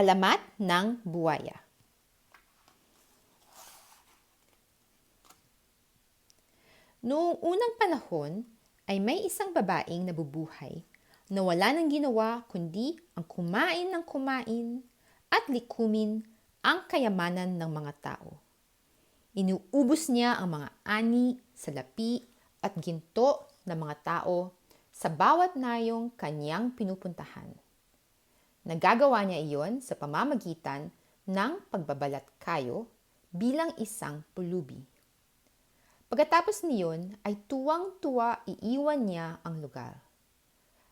Alamat ng buwaya. Noong unang panahon ay may isang babaeng nabubuhay na wala nang ginawa kundi ang kumain ng kumain at likumin ang kayamanan ng mga tao. Inuubos niya ang mga ani, salapi at ginto ng mga tao sa bawat nayong kanyang pinupuntahan. Nagagawa niya iyon sa pamamagitan ng pagbabalat kayo bilang isang pulubi. Pagkatapos niyon ay tuwang-tuwa iiwan niya ang lugar.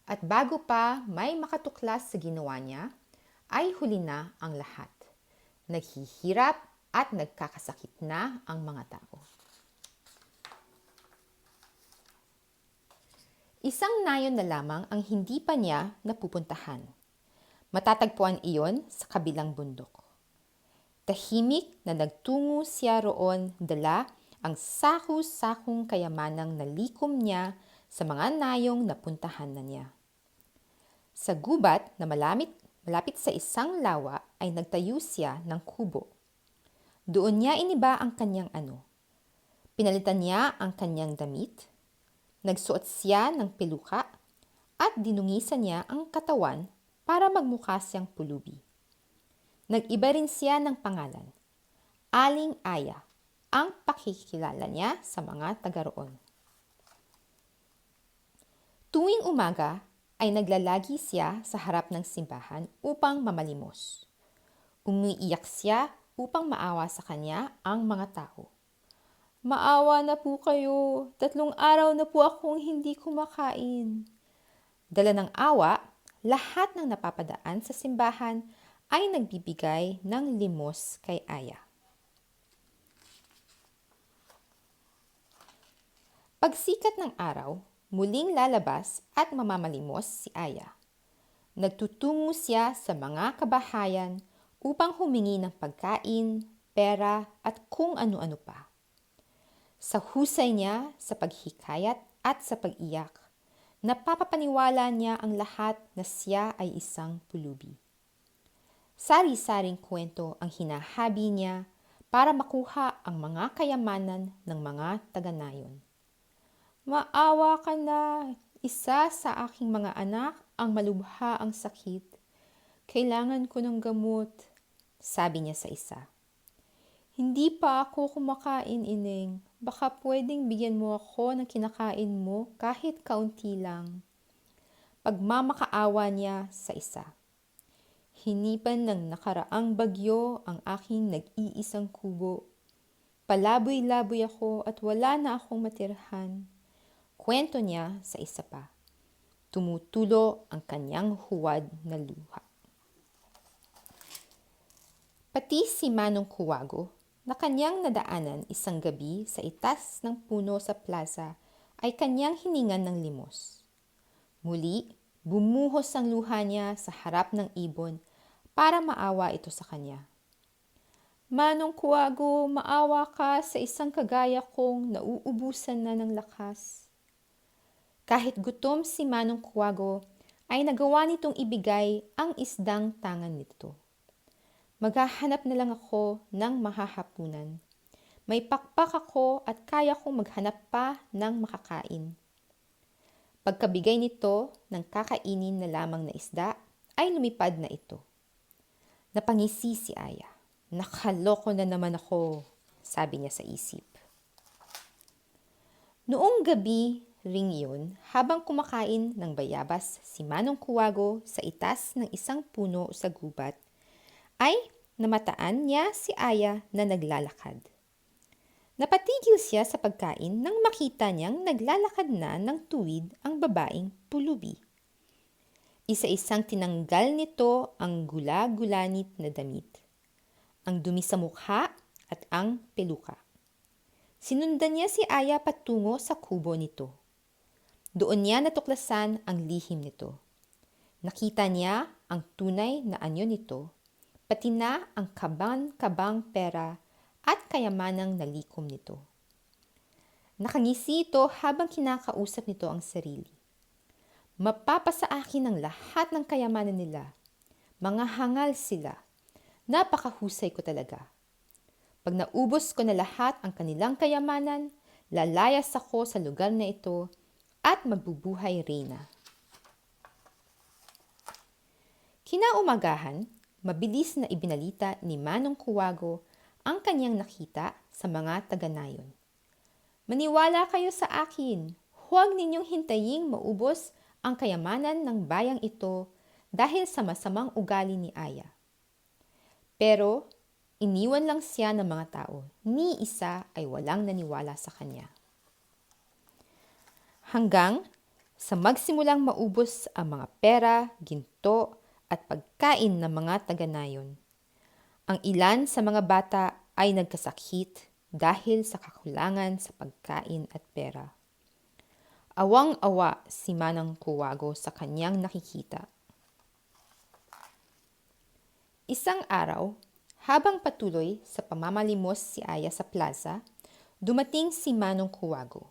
At bago pa may makatuklas sa ginawa niya, ay huli na ang lahat. Naghihirap at nagkakasakit na ang mga tao. Isang nayon na lamang ang hindi pa niya napupuntahan. Matatagpuan iyon sa kabilang bundok. Tahimik na nagtungo siya roon, dala ang saku-sakong kayamanang nalikom niya sa mga nayong napuntahan na niya. Sa gubat na malapit sa isang lawa ay nagtayo siya ng kubo. Doon niya iniba ang kanyang ano. Pinalitan niya ang kanyang damit, nagsuot siya ng peluka, at dinungisan niya ang katawan para magmukha siyang pulubi. Nag-iba rin siya ng pangalan, Aling Aya, ang pakikilala niya sa mga taga roon. Tuwing umaga ay naglalagi siya sa harap ng simbahan upang mamalimos. Umiiyak siya upang maawa sa kanya ang mga tao. Maawa na po kayo, 3 araw na po akong hindi kumakain. Dala ng awa, lahat ng napapadaan sa simbahan ay nagbibigay ng limos kay Aya. Pagsikat ng araw, muling lalabas at mamamalimos si Aya. Nagtutungo siya sa mga kabahayan upang humingi ng pagkain, pera at kung ano-ano pa. Sa husay niya sa paghikayat at sa pag-iyak, napapapaniwala niya ang lahat na siya ay isang pulubi. Sari-saring kwento ang hinahabi niya para makuha ang mga kayamanan ng mga taga-nayon. Maawa ka na, isa sa aking mga anak ang malubha ang sakit. Kailangan ko ng gamot, sabi niya sa isa. Hindi pa ako kumakain, Ineng. Baka pwedeng bigyan mo ako ng kinakain mo kahit kaunti lang. Pagmamakaawa niya sa isa. Hinipan ng nakaraang bagyo ang aking nag-iisang kubo. Palaboy-laboy ako at wala na akong matirhan. Kwento niya sa isa pa. Tumutulo ang kanyang huwad na luha. Pati si Manong Kuwago, na kanyang nadaanan isang gabi sa itas ng puno sa plaza, ay kanyang hiningan ng limos. Muli, bumuhos ang luha niya sa harap ng ibon para maawa ito sa kanya. Manong Kuwago, maawa ka sa isang kagaya kong nauubusan na ng lakas. Kahit gutom si Manong Kuwago, ay nagawa nitong ibigay ang isdang tangan nito. Maghahanap na lang ako ng mahahapunan. May pakpak ako at kaya kong maghanap pa ng makakain. Pagkabigay nito ng kakainin na lamang na isda, ay lumipad na ito. Napangisi si Aya. Nakaloko na naman ako, sabi niya sa isip. Noong gabi ring yun, habang kumakain ng bayabas si Manong Kuwago sa itas ng isang puno sa gubat, ay namataan niya si Aya na naglalakad. Napatigil siya sa pagkain nang makita niyang naglalakad na ng tuwid ang babaeng pulubi. Isa-isang tinanggal nito ang gula-gulanit na damit, ang dumi sa mukha at ang peluka. Sinundan niya si Aya patungo sa kubo nito. Doon niya natuklasan ang lihim nito. Nakita niya ang tunay na anyo nito, pati na ang kabang-kabang pera at kayamanang nalikom nito. Nakangisi ito habang kinakausap nito ang sarili. Mapapasa akin ang lahat ng kayamanan nila. Mga hangal sila. Napakahusay ko talaga. Pag naubos ko na lahat ang kanilang kayamanan, lalayas ako sa lugar na ito at magbubuhay reyna. Kinaumagahan, mabilis na ibinalita ni Manong Kuwago ang kanyang nakita sa mga taga-nayon. Maniwala kayo sa akin, huwag ninyong hintaying maubos ang kayamanan ng bayang ito dahil sa masamang ugali ni Aya. Pero iniwan lang siya ng mga tao, ni isa ay walang naniwala sa kanya. Hanggang sa magsimulang maubos ang mga pera, ginto at pagkain ng mga taga-nayon. Ang ilan sa mga bata ay nagkasakit dahil sa kakulangan sa pagkain at pera. Awang-awa si Manang Kuwago sa kanyang nakikita. Isang araw, habang patuloy sa pamamalimos si Aya sa plaza, dumating si Manong Kuwago.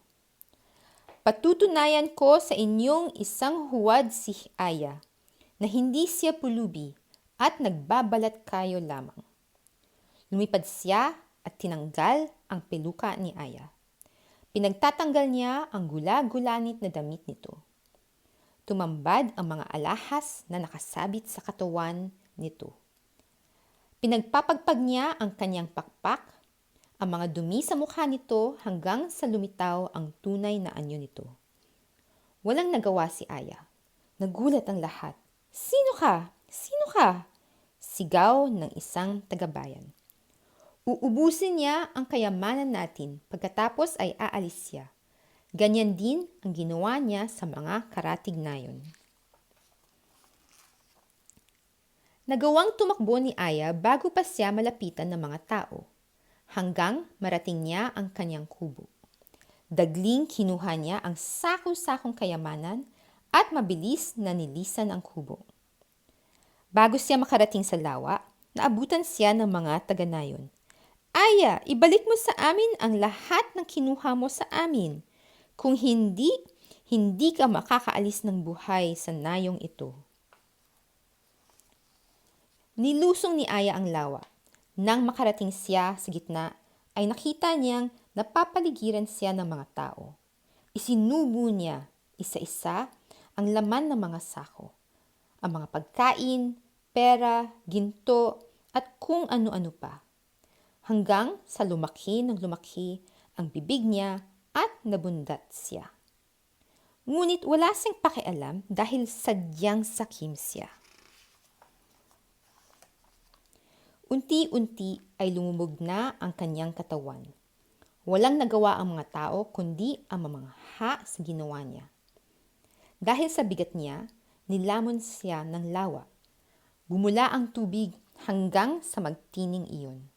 Patutunayan ko sa inyong isang huwad si Aya na hindi siya pulubi at nagbabalat kayo lamang. Lumipad siya at tinanggal ang peluka ni Aya. Pinagtatanggal niya ang gula-gulanit na damit nito. Tumambad ang mga alahas na nakasabit sa katawan nito. Pinagpapagpag niya ang kanyang pakpak, ang mga dumi sa mukha nito hanggang sa lumitaw ang tunay na anyo nito. Walang nagawa si Aya. Nagulat ang lahat. Sino ka? Sino ka? Sigaw ng isang tagabayan. Uubusin niya ang kayamanan natin, pagkatapos ay aalis siya. Ganyan din ang ginawa niya sa mga karatig nayon. Nagawang tumakbo ni Aya bago pa siya malapitan ng mga tao, hanggang marating niya ang kanyang kubo. Dagling kinuha niya ang sako-sakong kayamanan at mabilis na nilisan ang kubo. Bago siya makarating sa lawa, naabutan siya ng mga taga-nayon. Aya, ibalik mo sa amin ang lahat ng kinuha mo sa amin. Kung hindi, hindi ka makakaalis ng buhay sa nayong ito. Nilusong ni Aya ang lawa. Nang makarating siya sa gitna, ay nakita niyang napapaligiran siya ng mga tao. Isinubo niya, isa-isa, ang laman ng mga sako. Ang mga pagkain, pera, ginto, at kung ano-ano pa. Hanggang sa lumaki ng lumaki ang bibig niya at nabundat siya. Ngunit wala siyang pakialam dahil sadyang sakim siya. Unti-unti ay lumubog na ang kanyang katawan. Walang nagawa ang mga tao kundi ang mamangha sa ginawa niya. Dahil sa bigat niya, nilamon siya ng lawa. Bumula ang tubig hanggang sa magtining iyon.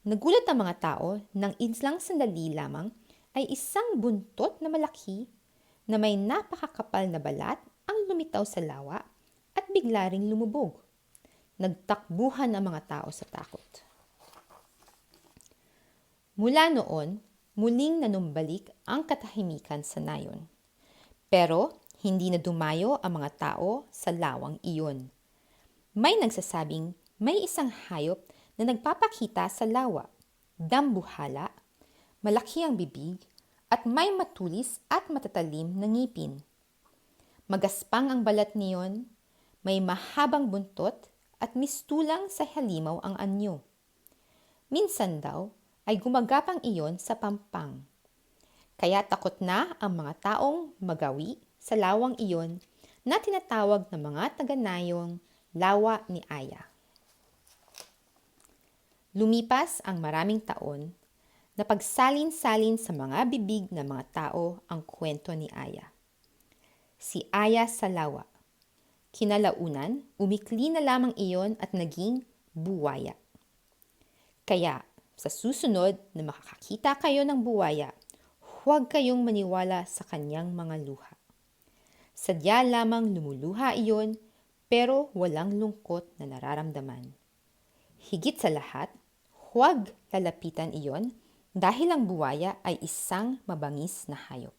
Nagulat ang mga tao nang islang sandali lamang ay isang buntot na malaki na may napakakapal na balat ang lumitaw sa lawa at bigla ring lumubog. Nagtakbuhan ang mga tao sa takot. Mula noon, muling nanumbalik ang katahimikan sa nayon. Pero hindi na dumayo ang mga tao sa lawang iyon. May nagsasabing may isang hayop na nagpapakita sa lawa, dambuhala, malaki ang bibig, at may matulis at matatalim na ngipin. Magaspang ang balat niyon, may mahabang buntot at mistulang sa halimaw ang anyo. Minsan daw ay gumagapang iyon sa pampang. Kaya takot na ang mga taong magawi sa lawang iyon na tinatawag ng mga taga-nayong lawa ni Aya. Lumipas ang maraming taon, napagsalin-salin sa mga bibig ng mga tao ang kwento ni Aya. Si Aya sa lawa. Kinalaunan, umikli na lamang iyon at naging buwaya. Kaya, sa susunod na makakakita kayo ng buwaya, huwag kayong maniwala sa kanyang mga luha. Sadya lamang lumuluha iyon, pero walang lungkot na nararamdaman. Higit sa lahat, huwag lalapitan iyon dahil ang buwaya ay isang mabangis na hayop.